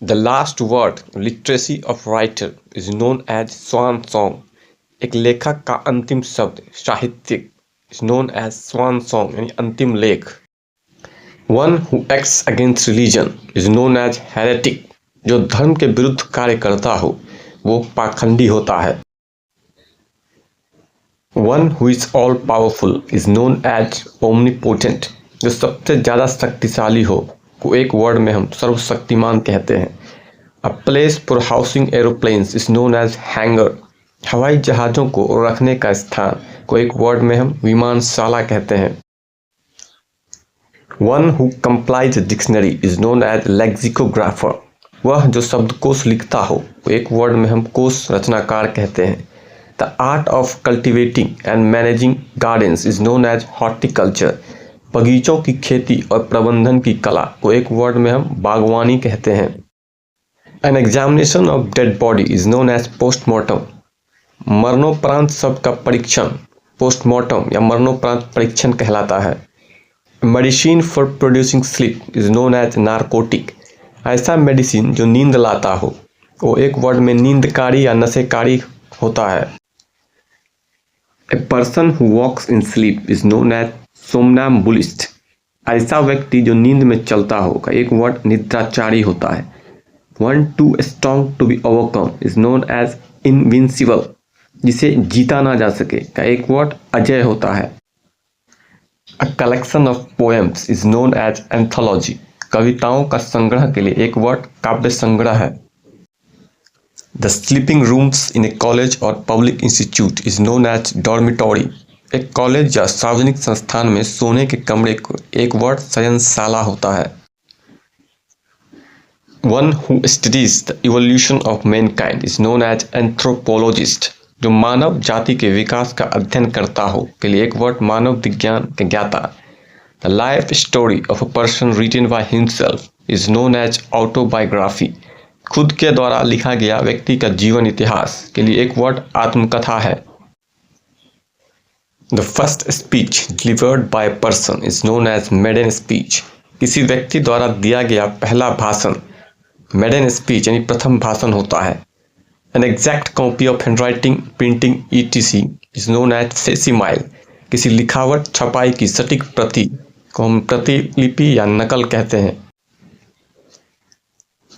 The last word literacy of writer is known as swan song. एक लेखक का अंतिम शब्द साहित्यिक is known as swan song यानी अंतिम लेख। One who acts against religion is known as heretic. जो धर्म के विरुद्ध कार्य करता हो वो पाखंडी होता है। One who is all powerful is known as omnipotent. जो सबसे ज़्यादा शक्तिशाली हो को एक वर्ड में हम सर्वशक्तिमान कहते हैं। A place for housing aeroplanes is known as hangar. हवाई जहाज़ों को रखने का स्थान को एक वर्ड में हम विमानशाला कहते हैं। One who compiles dictionary is known as lexicographer. वह जो शब्दकोश लिखता हो वो एक वर्ड में हम कोश रचनाकार कहते हैं। The art of cultivating and managing gardens is known as horticulture. बगीचों की खेती और प्रबंधन की कला को एक वर्ड में हम बागवानी कहते हैं। An examination of dead body is known as postmortem. मरणोपरांत शब्द का परीक्षण पोस्टमार्टम या मरणोपरांत परीक्षण कहलाता है। Medicine for producing sleep is known as narcotic. ऐसा मेडिसिन जो नींद लाता हो वो एक वर्ड में नींदकारी या नशेकारी होता है। A person who walks in sleep is known as somnambulist. ऐसा व्यक्ति जो नींद में चलता हो का एक वर्ड निद्राचारी होता है। One too strong to be overcome is known as invincible. जिसे जीता ना जा सके का एक वर्ड अजय होता है। A collection of poems is known as anthology. कविताओं का संग्रह के लिए एक वर्ड काव्य संग्रह है। The sleeping rooms in a college और public institute is known as dormitory. एक कॉलेज या सार्वजनिक संस्थान में सोने के कमरे को एक वर्ड शयनशाला होता है। One who studies the evolution of mankind is known as anthropologist. जो मानव जाति के विकास का अध्ययन करता हो के लिए एक वर्ड मानव विज्ञान के ज्ञाता। The life story of a person written by himself is known as autobiography. खुद के द्वारा लिखा गया व्यक्ति का जीवन इतिहास के लिए एक वर्ड आत्मकथा है। The first speech delivered by person is known as maiden speech. किसी व्यक्ति द्वारा दिया गया पहला भाषण मेडन स्पीच यानी प्रथम भाषण होता है। An exact copy of handwriting printing ETC is known as facsimile. किसी लिखावट छपाई की सटीक प्रति को हम प्रतिलिपि या नकल कहते हैं।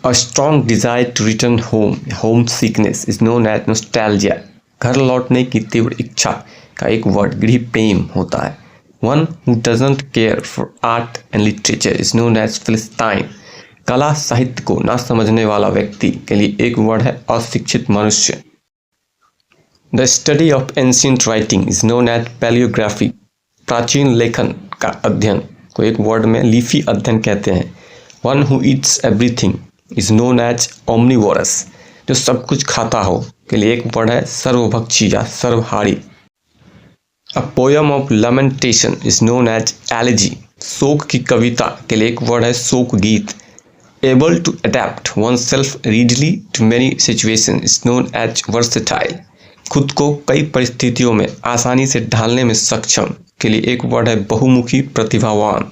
A strong desire to return home homesickness is known as nostalgia. घर लौटने की तीव्र इच्छा का एक वर्ड गृह प्रेम होता है। One who doesn't care for art and literature is known as philistine. कला साहित्य को ना समझने वाला व्यक्ति के लिए एक वर्ड है अशिक्षित मनुष्य। The study of ancient writing is known as palaeography. प्राचीन लेखन का अध्ययन को एक वर्ड में लीफी अध्ययन कहते हैं। One who eats everything is known as omnivorous. जो सब कुछ खाता हो के लिए एक वर्ड है सर्वभक्षी या सर्वहारी। A poem of lamentation is known as elegy. शोक की कविता के लिए एक वर्ड है शोक गीत। Able to adapt oneself readily to many situation is known as versatile. खुद को कई परिस्थितियों में आसानी से ढालने में सक्षम के लिए एक वर्ड है बहुमुखी प्रतिभावान।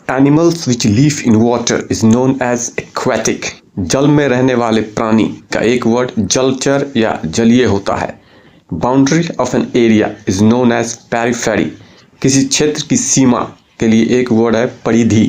Animals which live in water is known as aquatic. जल में रहने वाले प्राणी का एक वर्ड जलचर या जलीय होता है। Boundary of an area is known as periphery. किसी क्षेत्र की सीमा के लिए एक वर्ड है परिधि।